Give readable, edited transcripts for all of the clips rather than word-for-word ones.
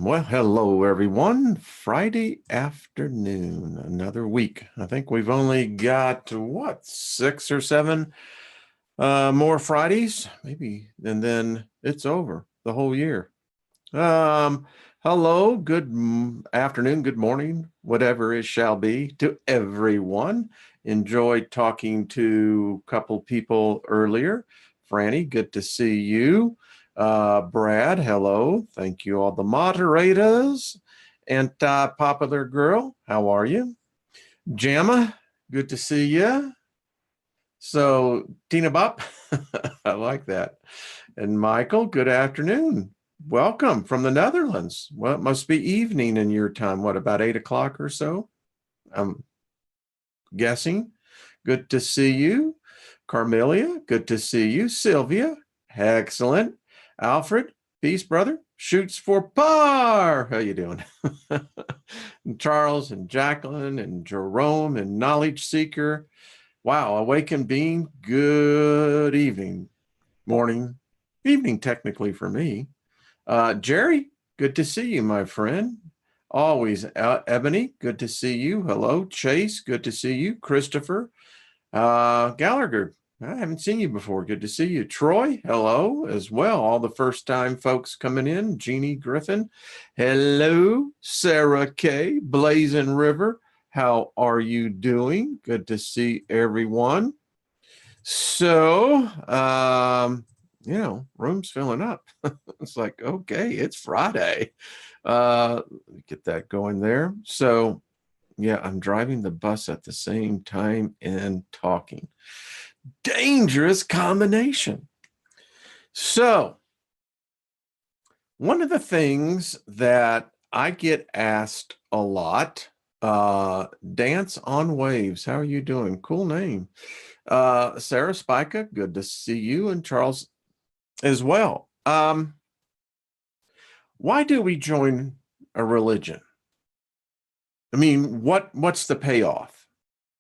Well, hello everyone. Friday afternoon, another week. I think we've only got what, 6 or 7 more Fridays, maybe, and then it's over the whole year. Hello, afternoon, good morning, whatever it shall be to everyone. Enjoyed talking to a couple people earlier. Franny, good to see you. Brad, hello. Thank you, all the moderators. And Popular Girl, how are you? Jamma, good to see you. So, Tina Bop, I like that. And Michael, good afternoon. Welcome from the Netherlands. Well, it must be evening in your time. What, about 8 o'clock or so? I'm guessing. Good to see you. Carmelia, good to see you. Sylvia, excellent. Alfred, peace, brother. Shoots for par. How you doing? And Charles and Jacqueline and Jerome and Knowledge Seeker. Wow, awakened being. Good evening, morning, evening, technically for me. Jerry, good to see you, my friend. Always. Ebony, good to see you. Hello. Chase, good to see you. Christopher, Gallagher, I haven't seen you before. Good to see you. Troy, hello as well. All the first time folks coming in. Jeannie Griffin, hello. Sarah K, Blazing River, how are you doing? Good to see everyone. So, room's filling up. It's like, okay, it's Friday. Get that going there. So, yeah, I'm driving the bus at the same time and talking. Dangerous combination. So, one of the things that I get asked a lot, Dance on Waves. How are you doing? Cool name. Sarah Spica, good to see you, and Charles as well. Why do we join a religion? I mean, what's the payoff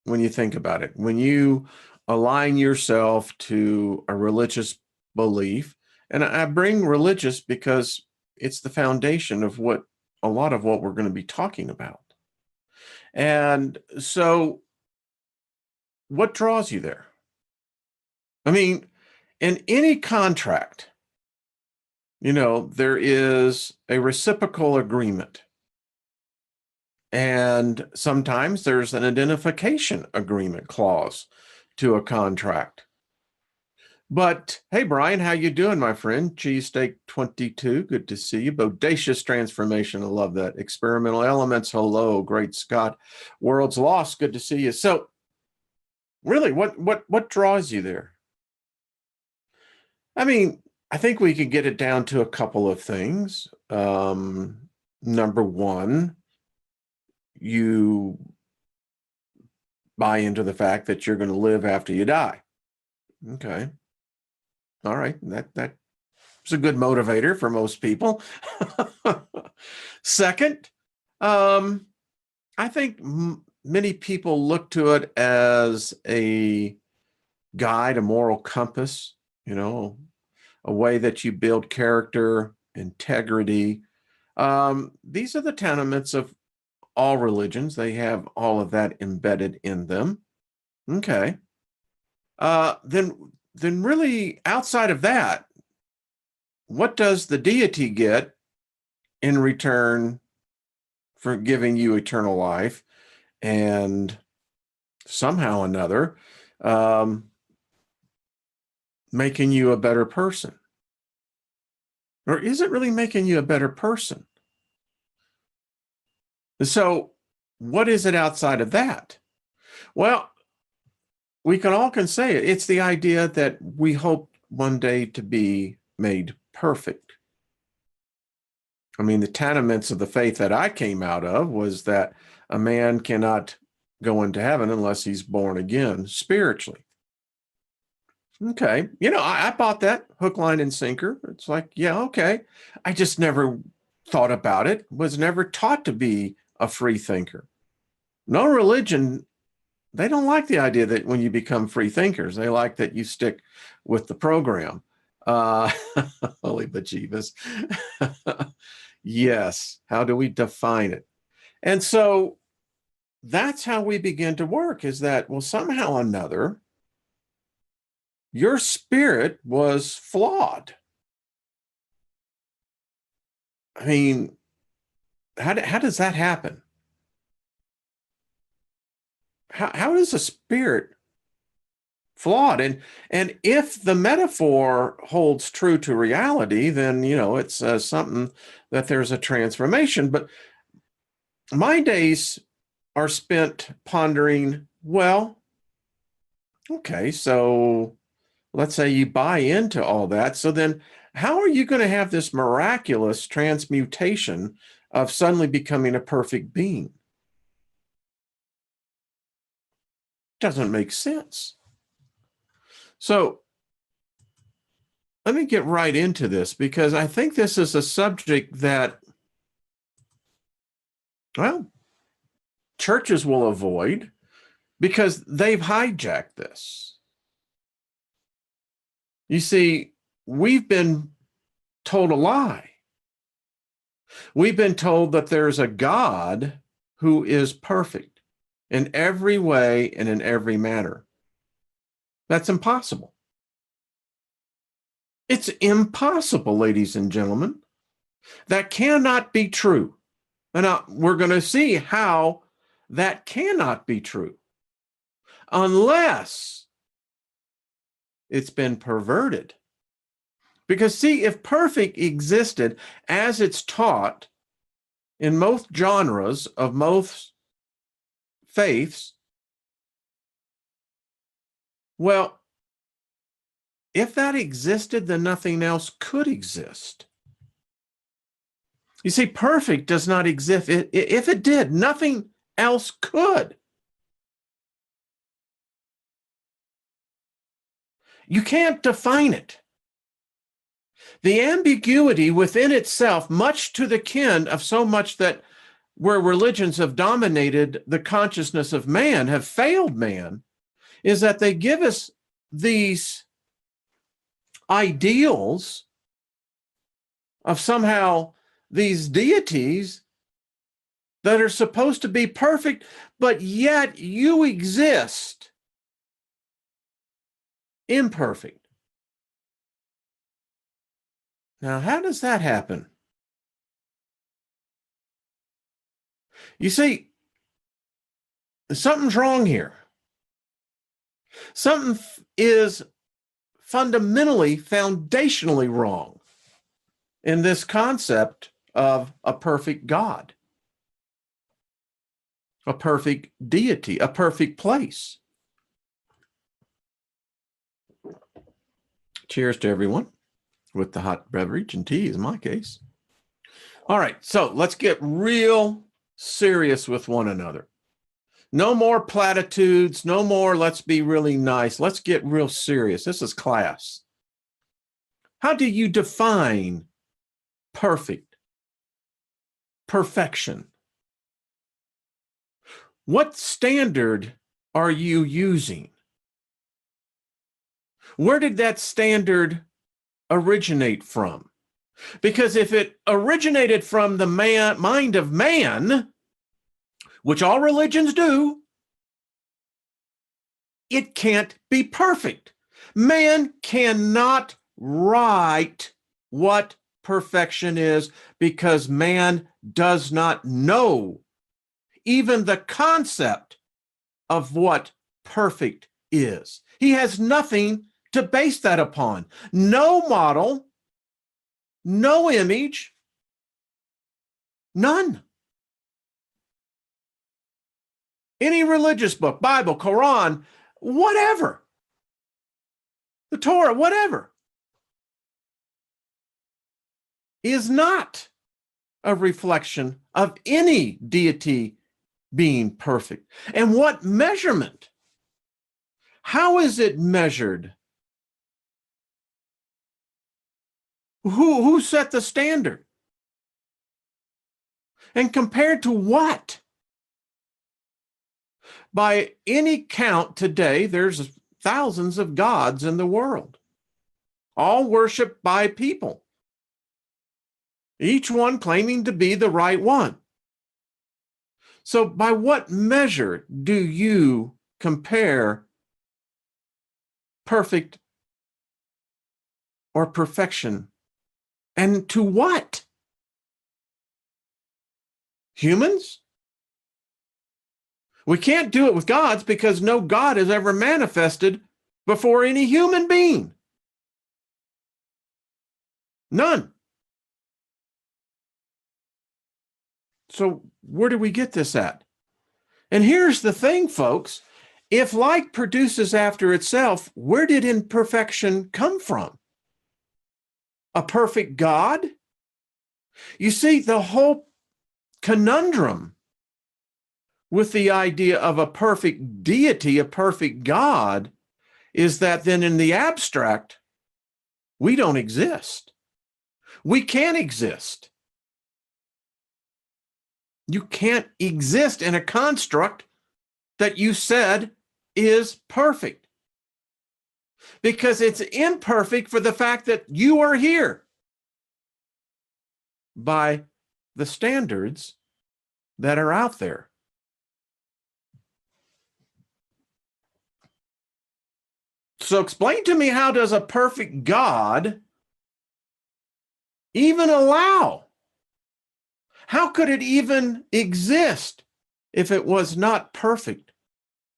when you think about it? When you align yourself to a religious belief, and I bring religious because it's the foundation of a lot of what we're going to be talking about. And so what draws you there? I mean, in any contract, there is a reciprocal agreement. And sometimes there's an identification agreement clause to a contract. But hey, Brian, how you doing, my friend? Cheesesteak 22, good to see you. Bodacious Transformation, I love that. Experimental Elements, hello. Great Scott. World's Lost, good to see you. So really, what draws you there? I mean, I think we could get it down to a couple of things. Number one, you buy into the fact that you're going to live after you die. Okay. All right. That's a good motivator for most people. Second, I think many people look to it as a guide, a moral compass, a way that you build character, integrity. These are the tenements of all religions. They have all of that embedded in them. Okay. Then really outside of that, what does the deity get in return for giving you eternal life and somehow or another making you a better person? Or is it really making you a better person? So what is it outside of that? Well, we can say it. It's the idea that we hope one day to be made perfect. I mean, the tenements of the faith that I came out of was that a man cannot go into heaven unless he's born again spiritually. Okay. I bought that hook, line, and sinker. It's like, yeah, okay. I just never thought about it, was never taught to be a free thinker. No religion, they don't like the idea that when you become free thinkers, they like that you stick with the program. Holy bejeebus. Yes. How do we define it? And so that's how we begin to work, is that, well, somehow or another, your spirit was flawed. I mean, how does that happen? How is a spirit flawed? And if the metaphor holds true to reality, then, it's something that there's a transformation. But my days are spent pondering, well, okay, so let's say you buy into all that. So then how are you going to have this miraculous transmutation of suddenly becoming a perfect being? Doesn't make sense. So let me get right into this, because I think this is a subject that, well, churches will avoid because they've hijacked this. You see, we've been told a lie. We've been told that there's a God who is perfect in every way and in every manner. That's impossible. It's impossible, ladies and gentlemen. That cannot be true. And now we're going to see how that cannot be true unless it's been perverted. Because see, if perfect existed as it's taught in most genres of most faiths, well, if that existed, then nothing else could exist. You see, perfect does not exist. If it did, nothing else could. You can't define it. The ambiguity within itself, much to the kin of so much that where religions have dominated the consciousness of man, have failed man, is that they give us these ideals of somehow these deities that are supposed to be perfect, but yet you exist imperfect. Now, how does that happen? You see, something's wrong here. Something is fundamentally, foundationally wrong in this concept of a perfect God, a perfect deity, a perfect place. Cheers to everyone with the hot beverage and tea, is my case. All right, so let's get real serious with one another. No more platitudes, no more let's be really nice. Let's get real serious. This is class. How do you define perfect, perfection? What standard are you using? Where did that standard originate from? Because if it originated from the mind of man, which all religions do, it can't be perfect. Man cannot write what perfection is because man does not know even the concept of what perfect is. He has nothing to base that upon. No model, no image, none. Any religious book, Bible, Quran, whatever, the Torah, whatever, is not a reflection of any deity being perfect. And what measurement? How is it measured? Who set the standard? And compared to what? By any count today, there's thousands of gods in the world, all worshiped by people. each one claiming to be the right one. So by what measure do you compare perfect or perfection? And to what? Humans? We can't do it with gods because no God is ever manifested before any human being. None. So where do we get this at? And here's the thing, folks. If like produces after itself, where did imperfection come from? A perfect God? You see, the whole conundrum with the idea of a perfect deity, a perfect God, is that then in the abstract, we don't exist. We can't exist. You can't exist in a construct that you said is perfect, because it's imperfect for the fact that you are here by the standards that are out there. So explain to me, how does a perfect God even allow? How could it even exist if it was not perfect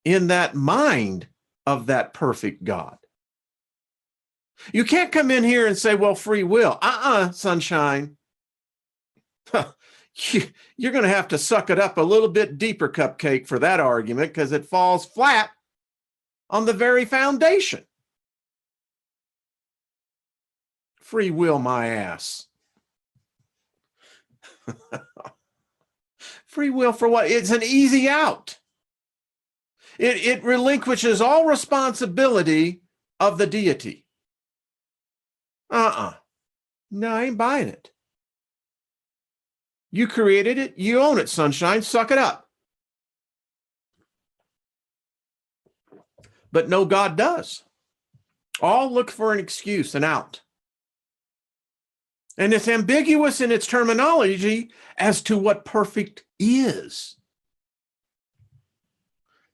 in that mind of that perfect God? You can't come in here and say, well, free will. Sunshine. You're going to have to suck it up a little bit deeper, Cupcake, for that argument, because it falls flat on the very foundation. Free will my ass. Free will for what? It's an easy out. It relinquishes all responsibility of the deity. No, I ain't buying it. You created it. You own it, Sunshine. Suck it up. But no, God does. All look for an excuse, an out. And it's ambiguous in its terminology as to what perfect is.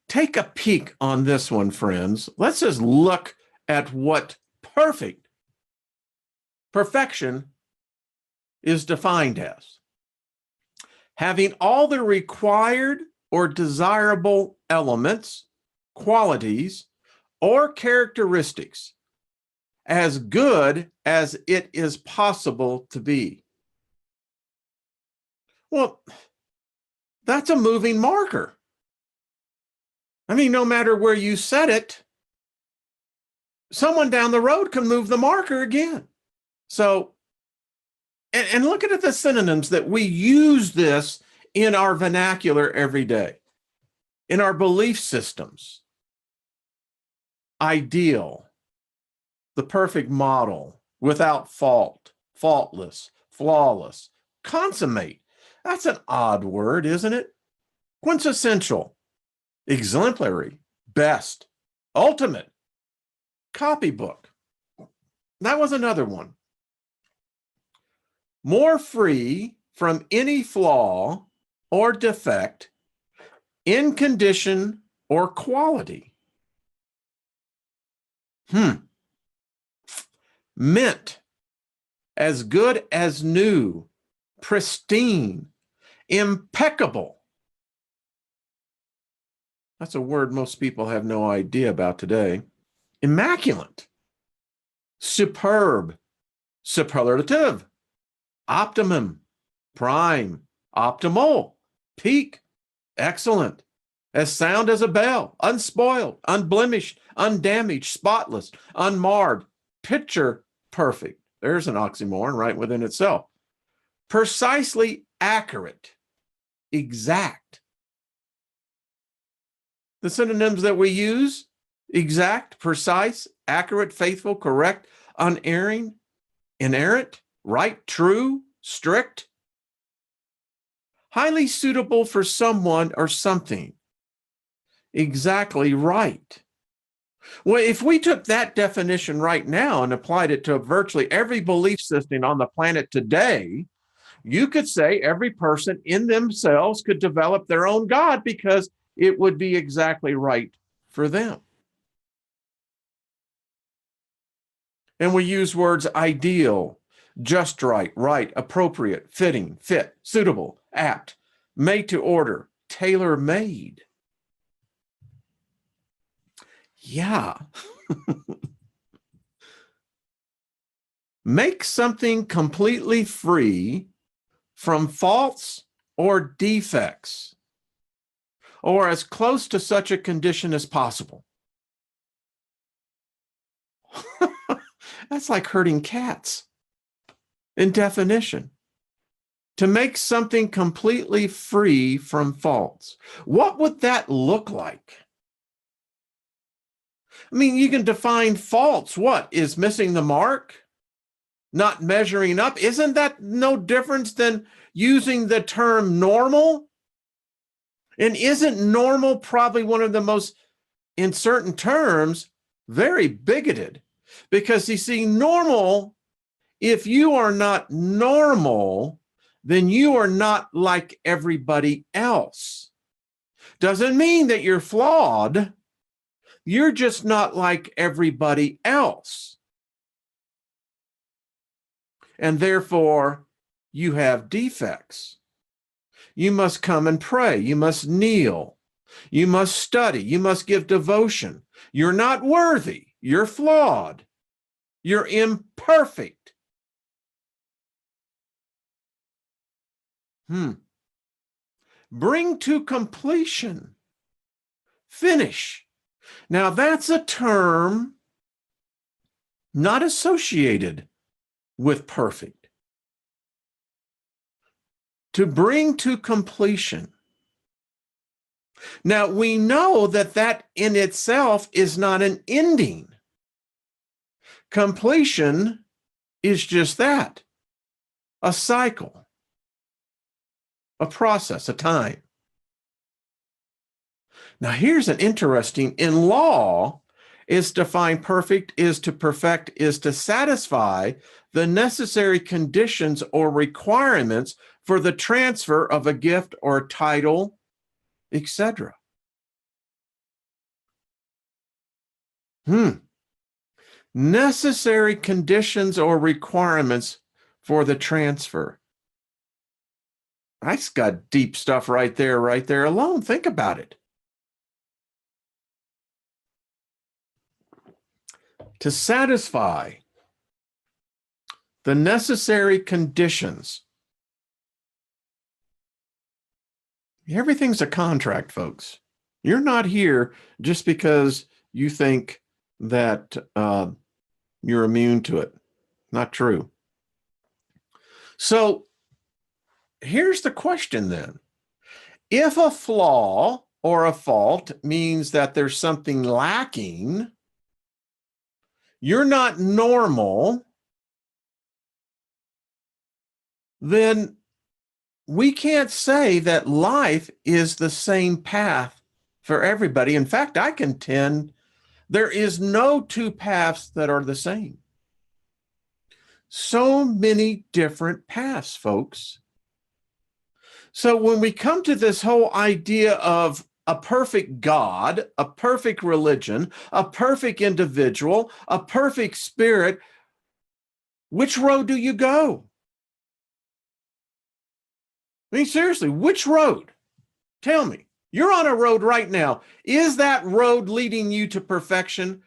Take a peek on this one, friends. Let's just look at what perfection is defined as. Having all the required or desirable elements, qualities, or characteristics as good as it is possible to be. Well, that's a moving marker. I mean, no matter where you set it, someone down the road can move the marker again. So, and look at the synonyms that we use this in our vernacular every day, in our belief systems. Ideal, the perfect model, without fault, faultless, flawless, consummate. That's an odd word, isn't it? Quintessential, exemplary, best, ultimate, copybook. That was another one. More free from any flaw or defect in condition or quality. Mint, as good as new, pristine, impeccable. That's a word most people have no idea about today. Immaculate, superb, superlative, optimum, prime, optimal, peak, excellent, as sound as a bell, unspoiled, unblemished, undamaged, spotless, unmarred, picture perfect. There's an oxymoron right within itself. Precisely accurate, exact. The synonyms that we use: exact, precise, accurate, faithful, correct, unerring, inerrant, right, true, strict. Highly suitable for someone or something. Exactly right. Well, if we took that definition right now and applied it to virtually every belief system on the planet today, You could say every person in themselves could develop their own God because it would be exactly right for them. And we use words ideal, just right, right, appropriate, fitting, fit, suitable, apt, made to order, tailor-made. Yeah. Make something completely free from faults or defects, or as close to such a condition as possible. That's like herding cats in definition. To make something completely free from faults. What would that look like? I mean, you can define faults. What is missing the mark? Not measuring up? Isn't that no difference than using the term normal? And isn't normal probably one of the most, in certain terms, very bigoted? Because you see, normal, if you are not normal, then you are not like everybody else. Doesn't mean that you're flawed. You're just not like everybody else. And therefore, you have defects. You must come and pray. You must kneel. You must study. You must give devotion. You're not worthy. You're flawed. You're imperfect. Bring to completion. Finish. Now, that's a term not associated with perfect. To bring to completion. Now, we know that that in itself is not an ending. Completion is just that, a cycle, a process, a time. Now, here's an interesting, in law, is to find perfect, is to perfect, is to satisfy the necessary conditions or requirements for the transfer of a gift or title, etc. Necessary conditions or requirements for the transfer. That's got deep stuff right there alone. Think about it. To satisfy the necessary conditions. Everything's a contract, folks. You're not here just because you think that you're immune to it. Not true. So here's the question then. If a flaw or a fault means that there's something lacking, you're not normal, then we can't say that life is the same path for everybody. In fact, I contend there is no two paths that are the same. So many different paths, folks. So when we come to this whole idea of a perfect God, a perfect religion, a perfect individual, a perfect spirit, which road do you go? I mean, seriously, which road? Tell me. You're on a road right now. Is that road leading you to perfection?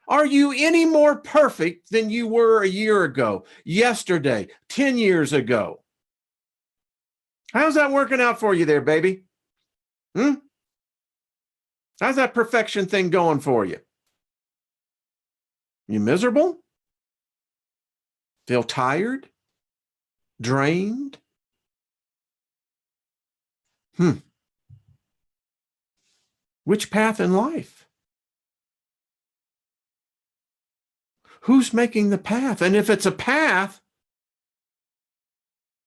Are you any more perfect than you were a year ago, yesterday, 10 years ago? How's that working out for you there, baby? How's that perfection thing going for you? You miserable? Feel tired? Drained? Which path in life? Who's making the path? And if it's a path,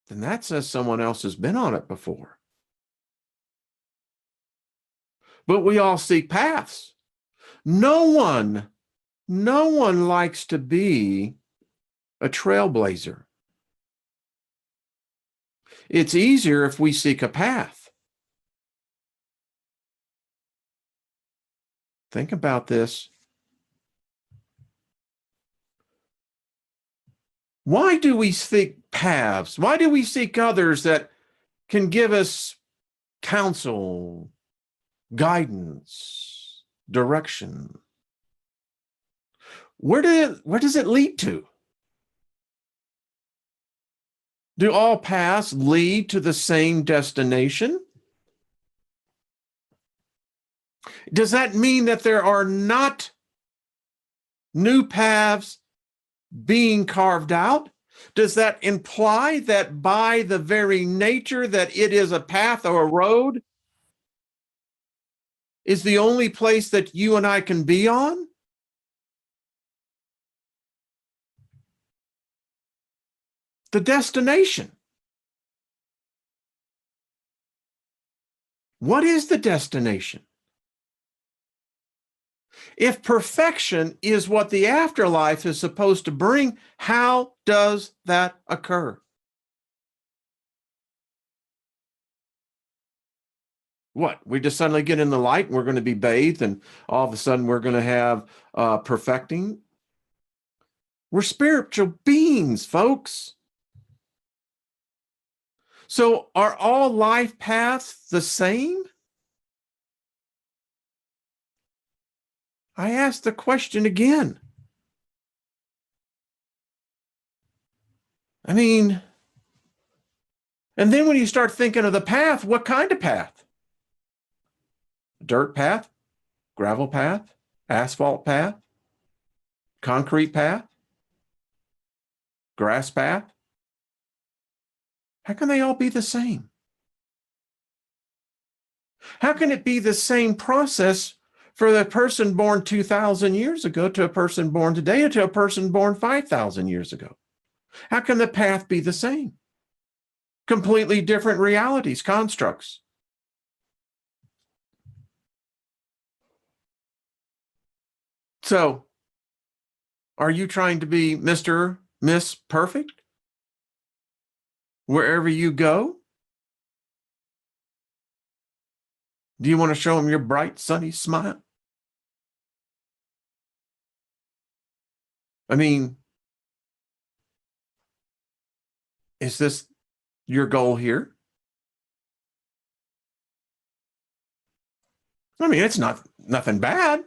then that says someone else has been on it before. But we all seek paths. No one likes to be a trailblazer. It's easier if we seek a path. Think about this. Why do we seek paths? Why do we seek others that can give us counsel, guidance, direction? Where does it lead to? Do all paths lead to the same destination? Does that mean that there are not new paths being carved out? Does that imply that by the very nature that it is a path or a road is the only place that you and I can be on? The destination. What is the destination? If perfection is what the afterlife is supposed to bring, how does that occur? What? We just suddenly get in the light and we're going to be bathed and all of a sudden we're going to have perfecting? We're spiritual beings, folks. So are all life paths the same? I ask the question again. I mean, and then when you start thinking of the path, what kind of path? Dirt path, gravel path, asphalt path, concrete path, grass path? How can they all be the same? How can it be the same process for the person born 2,000 years ago to a person born today or to a person born 5,000 years ago? How can the path be the same? Completely different realities, constructs. So, are you trying to be Mr., Miss Perfect? Wherever you go? Do you want to show them your bright, sunny smile? I mean, is this your goal here? I mean, it's nothing bad.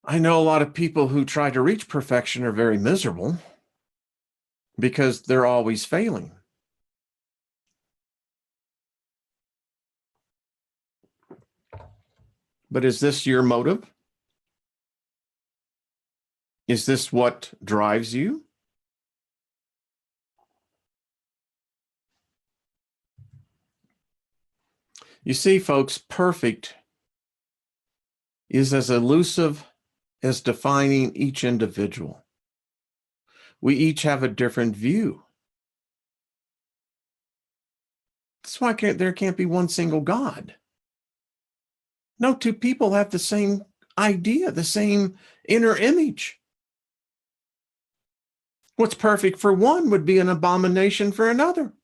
I know a lot of people who try to reach perfection are very miserable because they're always failing. But is this your motive? Is this what drives you? You see, folks, perfect is as elusive as defining each individual. We each have a different view. That's why there can't be one single God. No two people have the same idea, the same inner image. What's perfect for one would be an abomination for another.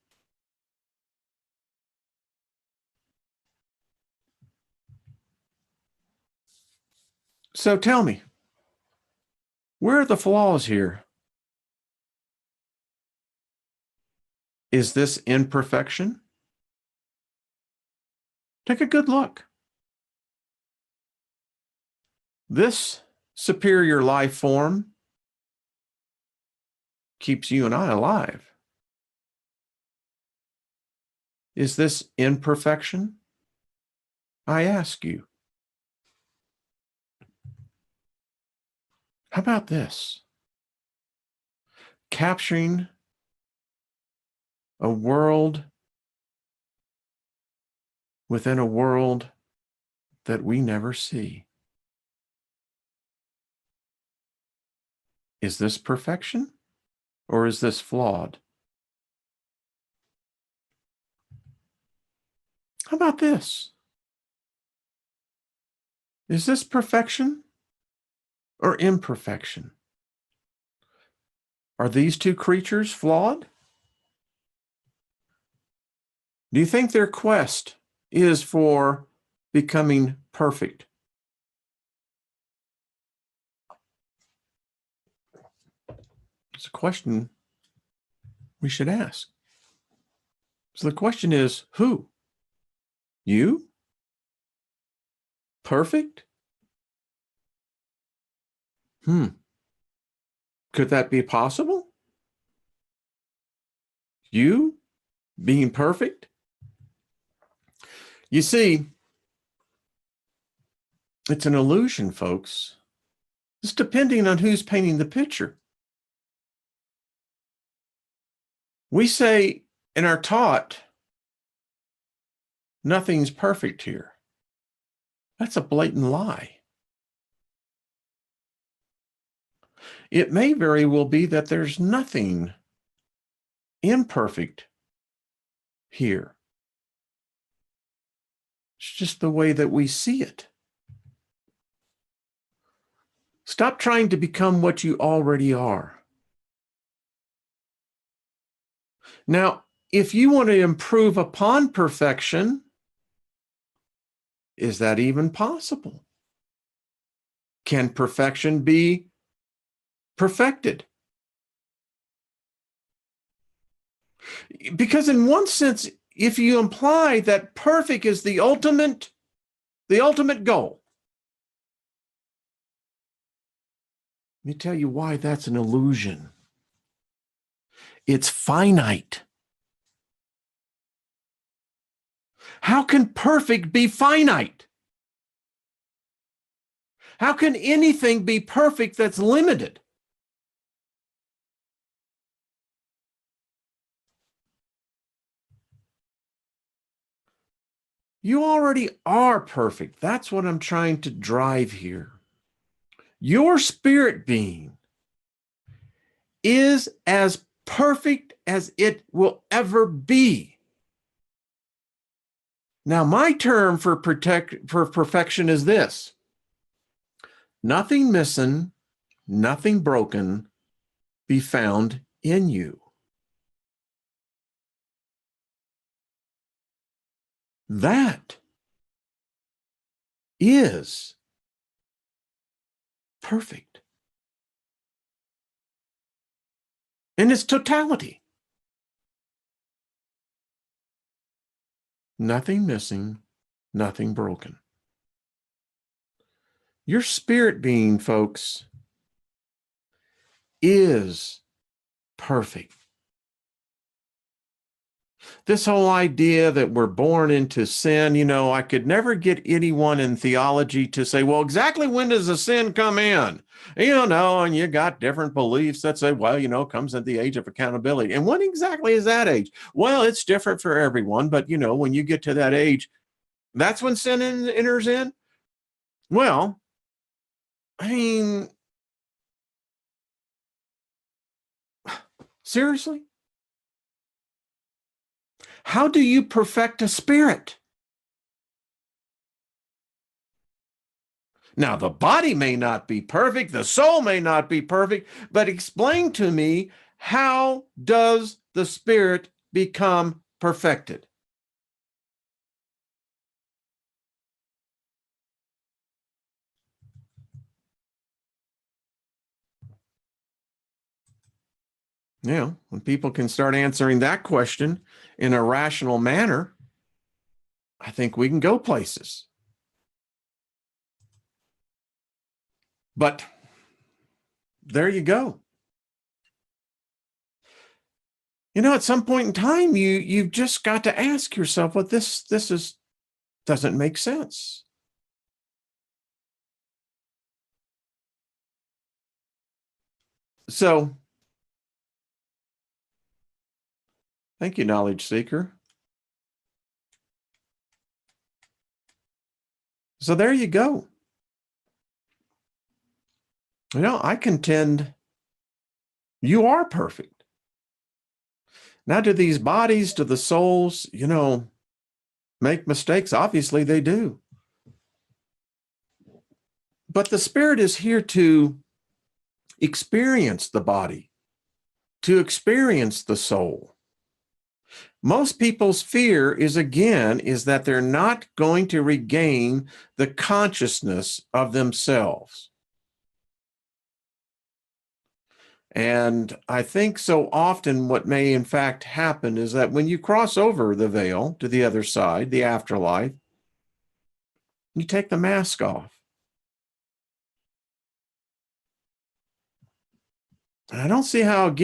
So tell me, where are the flaws here? Is this imperfection? Take a good look. This superior life form keeps you and I alive. Is this imperfection? I ask you. How about this? Capturing a world within a world that we never see. Is this perfection or is this flawed? How about this? Is this perfection or imperfection? Are these two creatures flawed? Do you think their quest is for becoming perfect? It's a question we should ask. So the question is, who? You? Perfect? Could that be possible? You being perfect? You see, it's an illusion, folks. It's depending on who's painting the picture. We say and are taught nothing's perfect here. That's a blatant lie. It may very well be that there's nothing imperfect here. It's just the way that we see it. Stop trying to become what you already are. Now, if you want to improve upon perfection, is that even possible? Can perfection be perfected? Because in one sense, if you imply that perfect is the ultimate goal, let me tell you why that's an illusion. It's finite. How can perfect be finite? How can anything be perfect that's limited? You already are perfect. That's what I'm trying to drive here. Your spirit being is as perfect as it will ever be. Now, my term for perfection is this: nothing missing, nothing broken be found in you. That is perfect in its totality. Nothing missing, nothing broken. Your spirit being, folks, is perfect. This whole idea that we're born into sin, I could never get anyone in theology to say, well, exactly when does the sin come in? And you got different beliefs that say, well, comes at the age of accountability. And when exactly is that age? Well, it's different for everyone, but when you get to that age, that's when sin enters in. Well, seriously? How do you perfect a spirit? Now, the body may not be perfect, the soul may not be perfect, but explain to me, how does the spirit become perfected? When people can start answering that question in a rational manner, I think we can go places. But there you go. At some point in time, you've just got to ask yourself, well, this doesn't make sense. So, thank you, knowledge seeker. So there you go. I contend you are perfect. Now, do these bodies, do the souls, make mistakes? Obviously, they do. But the spirit is here to experience the body, to experience the soul. Most people's fear is that they're not going to regain the consciousness of themselves. And I think so often what may in fact happen is that when you cross over the veil to the other side, the afterlife, you take the mask off. And I don't see how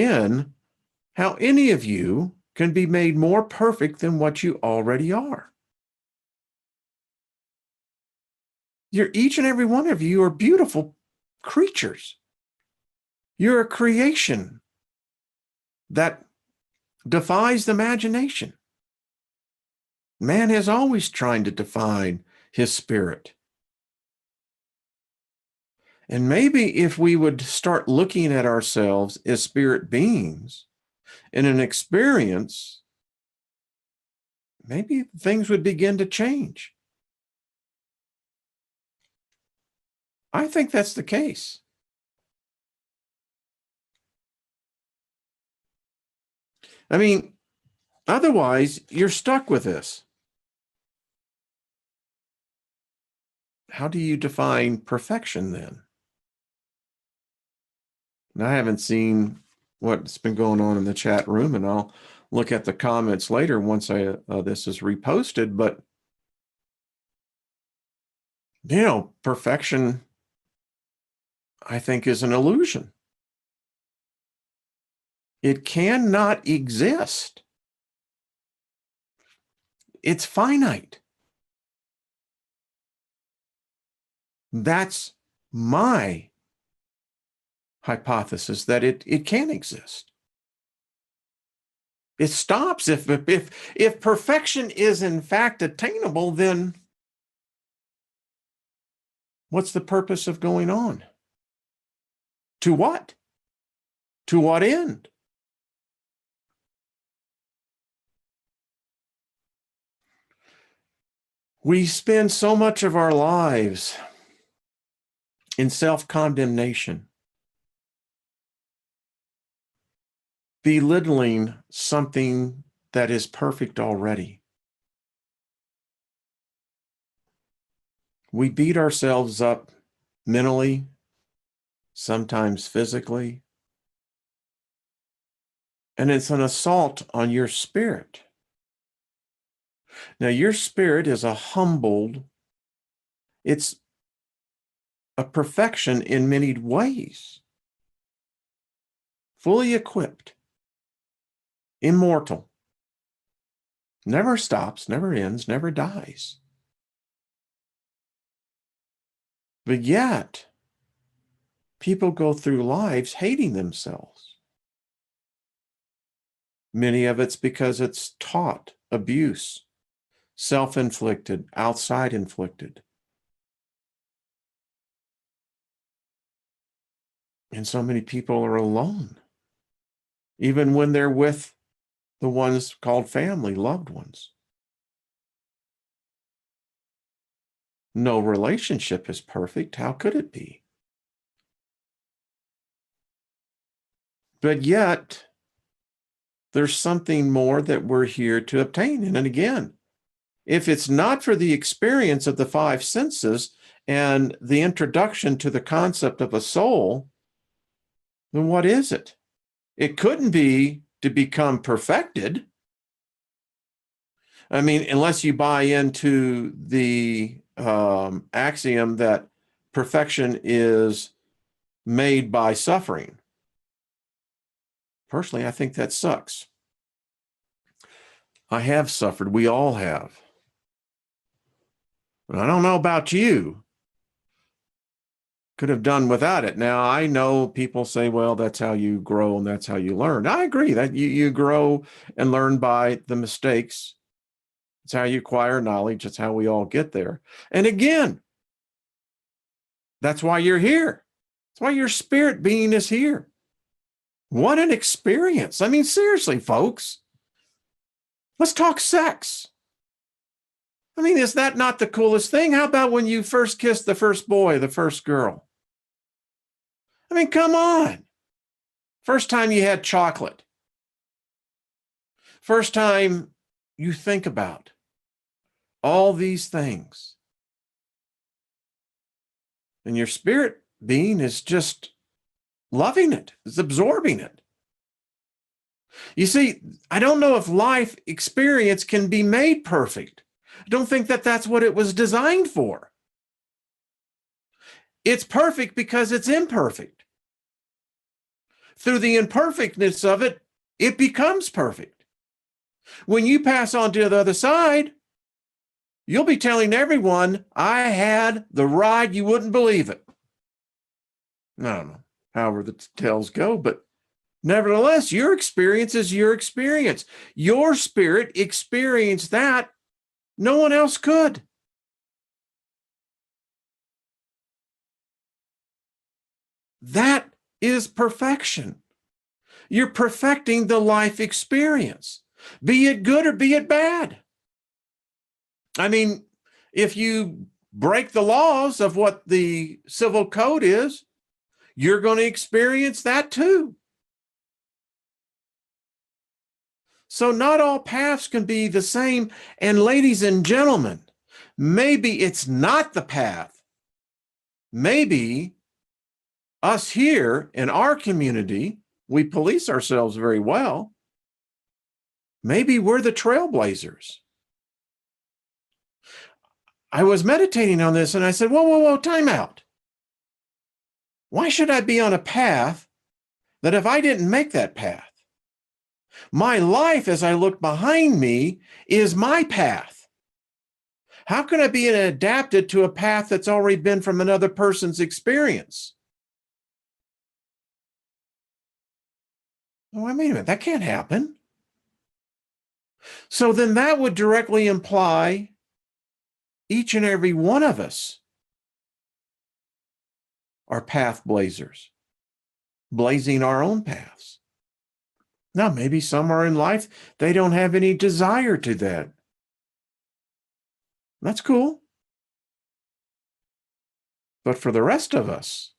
any of you can be made more perfect than what you already are. Each and every one of you are beautiful creatures. You're a creation that defies the imagination. Man has always tried to define his spirit. And maybe if we would start looking at ourselves as spirit beings in an experience, maybe things would begin to change. I think that's the case. I mean, otherwise, you're stuck with this. How do you define perfection then? And I haven't seen what's been going on in the chat room, and I'll look at the comments later once this is reposted. But, perfection, I think, is an illusion. It cannot exist. It's finite. That's my hypothesis, that it can exist. It stops if perfection is in fact attainable, then what's the purpose of going on? To what? To what end? We spend so much of our lives in self-condemnation, belittling something that is perfect already. We beat ourselves up mentally, sometimes physically, and it's an assault on your spirit. Now, your spirit is it's a perfection in many ways, fully equipped, immortal, never stops, never ends, never dies. But yet, people go through lives hating themselves. Many of it's because it's taught abuse, self-inflicted, outside inflicted. And so many people are alone, even when they're with the ones called family, loved ones. No relationship is perfect. How could it be? But yet, there's something more that we're here to obtain. And again, if it's not for the experience of the five senses and the introduction to the concept of a soul, then what is it? It couldn't be to become perfected. I mean, unless you buy into the axiom that perfection is made by suffering. Personally, I think that sucks. I have suffered. We all have. But I don't know about you. Could have done without it. Now, I know people say, well, that's how you grow and that's how you learn. I agree that you grow and learn by the mistakes. It's how you acquire knowledge. It's how we all get there. And again, that's why you're here. That's why your spirit being is here. What an experience. I mean, seriously, folks, let's talk sex. I mean, is that not the coolest thing? How about when you first kissed the first boy, the first girl? I mean, come on. First time you had chocolate. First time you think about all these things, and your spirit being is just loving it, is absorbing it. You see, I don't know if life experience can be made perfect. I don't think that that's what it was designed for. It's perfect because it's imperfect. Through the imperfectness of it, it becomes perfect. When you pass on to the other side, you'll be telling everyone, I had the ride, you wouldn't believe it. I don't know, however the tales go, but nevertheless, your experience is your experience. Your spirit experienced that no one else could. That is perfection. You're perfecting the life experience, be it good or be it bad. I mean, if you break the laws of what the civil code is, you're going to experience that too. So not all paths can be the same. And ladies and gentlemen, maybe it's not the path. Maybe us here in our community, we police ourselves very well. Maybe we're the trailblazers. I was meditating on this and I said, whoa, time out. Why should I be on a path that if I didn't make that path? My life, as I look behind me, is my path. How can I be adapted to a path that's already been from another person's experience? Oh, wait a minute, that can't happen. So then that would directly imply each and every one of us are path blazers, blazing our own paths. Now, maybe some are in life, they don't have any desire to that. That's cool. But for the rest of us,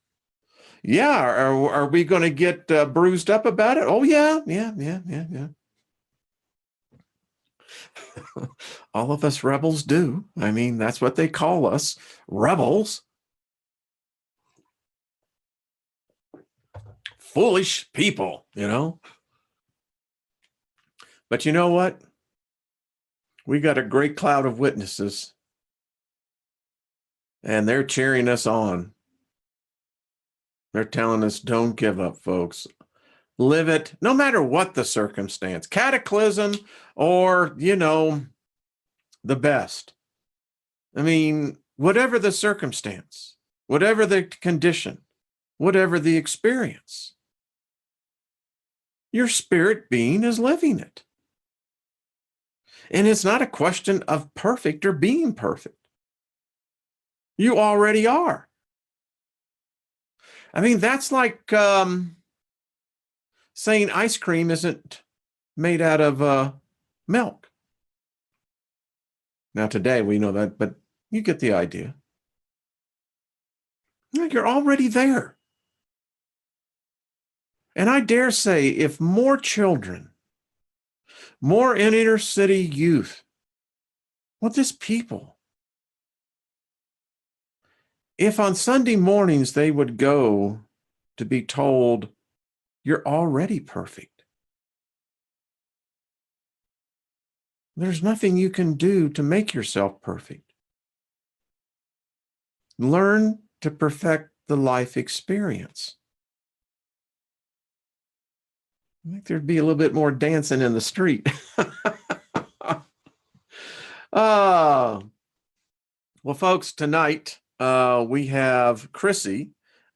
yeah, are we going to get bruised up about it? Oh, yeah. All of us rebels do. I mean, that's what they call us, rebels. Foolish people, you know. But you know what? We got a great cloud of witnesses, and they're cheering us on. They're telling us, don't give up, folks. Live it, no matter what the circumstance, cataclysm or, the best. I mean, whatever the circumstance, whatever the condition, whatever the experience, your spirit being is living it. And it's not a question of perfect or being perfect. You already are. I mean, that's like saying ice cream isn't made out of milk. Now, today we know that, but you get the idea. You're already there. And I dare say if more children, more inner city youth, just people, if on Sunday mornings they would go to be told, you're already perfect. There's nothing you can do to make yourself perfect. Learn to perfect the life experience. I think there'd be a little bit more dancing in the street. Well, folks, tonight we have Chrissy.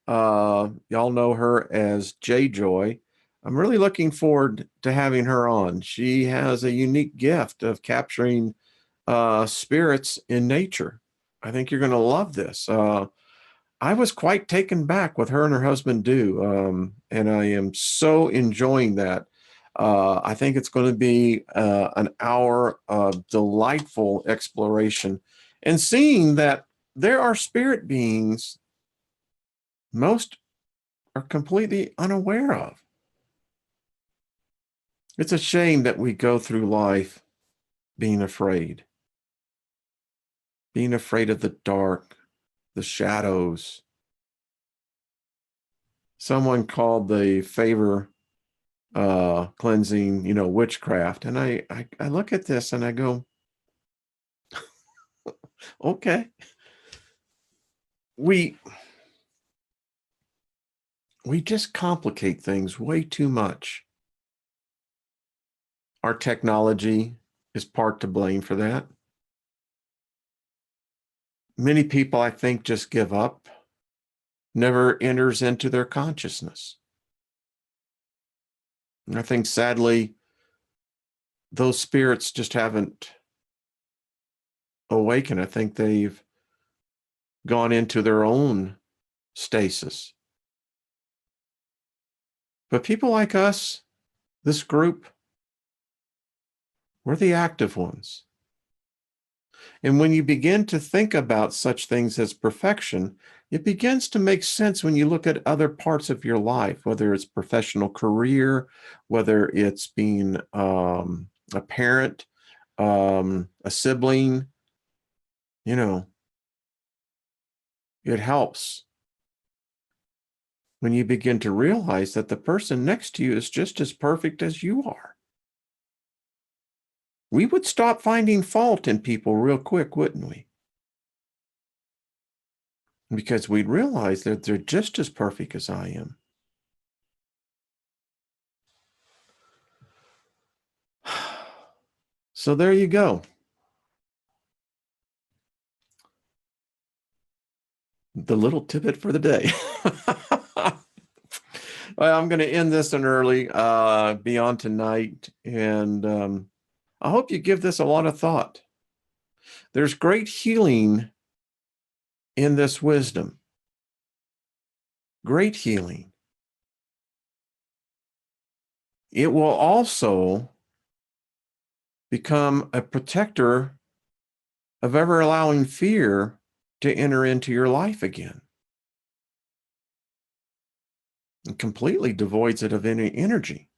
Y'all know her as J-Joy. I'm really looking forward to having her on. She has a unique gift of capturing spirits in nature. I think you're going to love this. I was quite taken back with her and her husband do, and I am so enjoying that. I think it's going to be an hour of delightful exploration and seeing that there are spirit beings most are completely unaware of. It's a shame that we go through life being afraid of the dark, the shadows. Someone called the favor cleansing, witchcraft. And I look at this and I go, okay, we just complicate things way too much. Our technology is part to blame for that. Many people, I think, just give up, never enters into their consciousness. And I think, sadly, those spirits just haven't awakened. I think they've gone into their own stasis. But people like us, this group, we're the active ones. And when you begin to think about such things as perfection, it begins to make sense when you look at other parts of your life, whether it's professional career, whether it's being a parent, a sibling, it helps when you begin to realize that the person next to you is just as perfect as you are. We would stop finding fault in people real quick, wouldn't we? Because we'd realize that they're just as perfect as I am. So there you go. The little tidbit for the day. Well, I'm going to end this one early, beyond tonight. And I hope you give this a lot of thought. There's great healing in this wisdom. Great healing. It will also become a protector of ever allowing fear to enter into your life again. And completely devoids it of any energy.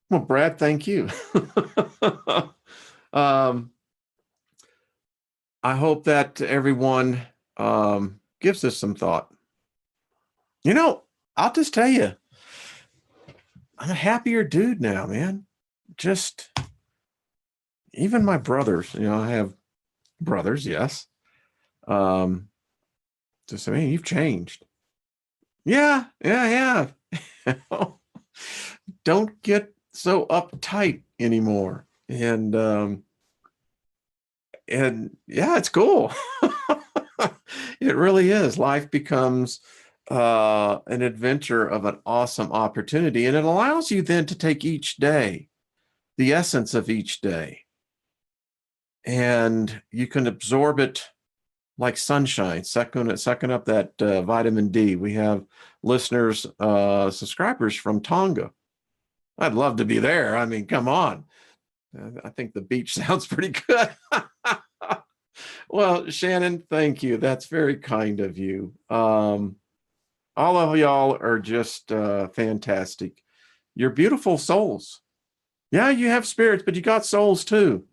Well, Brad, thank you. I hope that everyone gives this some thought. I'll just tell you, I'm a happier dude now, man. Just even my brothers, I have brothers, yes. Just, you've changed. Yeah, I have. Don't get so uptight anymore. And yeah, it's cool. It really is. Life becomes an adventure of an awesome opportunity. And it allows you then to take each day, the essence of each day, and you can absorb it like sunshine, sucking up that vitamin D. We have listeners, subscribers from Tonga. I'd love to be there. I mean, come on. I think the beach sounds pretty good. Well, Shannon, thank you. That's very kind of you. All of y'all are just fantastic. You're beautiful souls. Yeah, you have spirits, but you got souls too.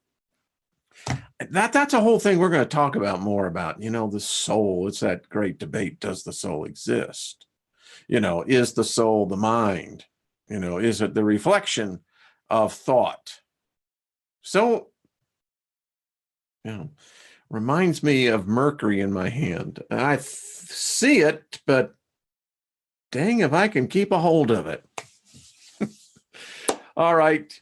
That's a whole thing we're going to talk about more about, the soul. It's that great debate. Does the soul exist? Is the soul the mind? Is it the reflection of thought? So, reminds me of Mercury in my hand. I see it, but dang if I can keep a hold of it. All right.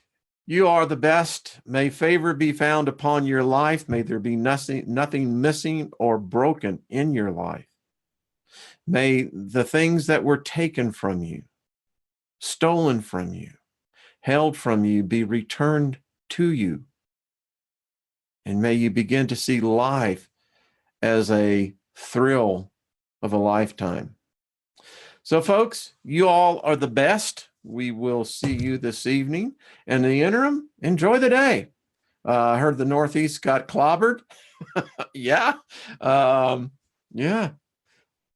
You are the best. May favor be found upon your life. May there be nothing missing or broken in your life. May the things that were taken from you, stolen from you, held from you be returned to you. And may you begin to see life as a thrill of a lifetime. So, folks, you all are the best. We will see you this evening. In the interim, enjoy the day. I heard the Northeast got clobbered. Yeah. Yeah.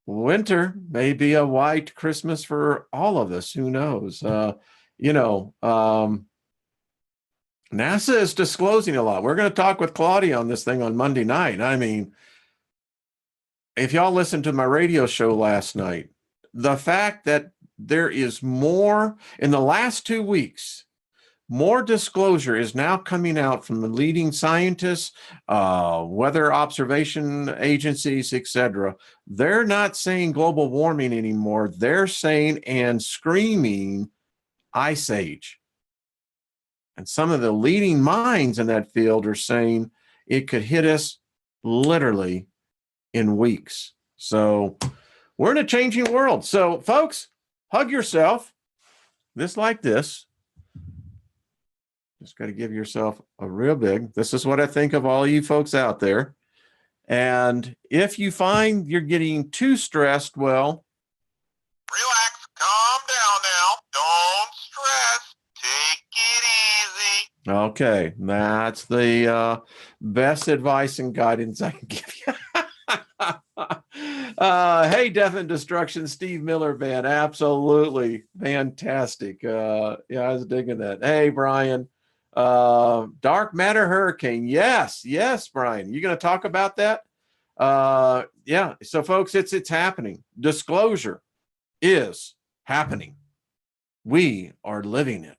winter may be a white Christmas for all of us. Who knows? You know, NASA is disclosing a lot. We're going to talk with Claudia on this thing on Monday night. I mean, if y'all listened to my radio show last night, the fact that there is more in the last 2 weeks, more disclosure is now coming out from the leading scientists, weather observation agencies, etc. They're not saying global warming anymore. They're saying and screaming ice age. And some of the leading minds in that field are saying it could hit us literally in weeks. So we're in a changing world. So folks, hug yourself. This like this. Just got to give yourself a real big. This is what I think of all you folks out there. And if you find you're getting too stressed, well, relax, calm down now. Don't stress. Take it easy. okay, that's the best advice and guidance I can give you. Hey, Death and Destruction, Steve Miller Band, absolutely fantastic. Yeah, I was digging that. Hey, Brian, Dark Matter Hurricane, yes, Brian, you going to talk about that? Yeah. So, folks, it's happening. Disclosure is happening. We are living it,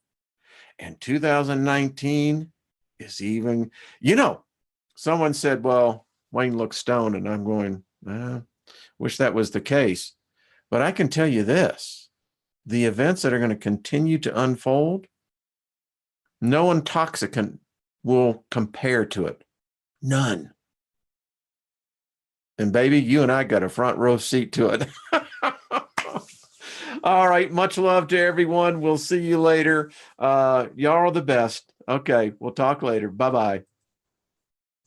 and 2019 is even. Someone said, "Well, Wayne looks stoned," and I'm going, wish that was the case. But I can tell you this, the events that are going to continue to unfold, no intoxicant will compare to it. None. And baby, you and I got a front row seat to it. All right. Much love to everyone. We'll see you later. Y'all are the best. Okay. We'll talk later. Bye-bye.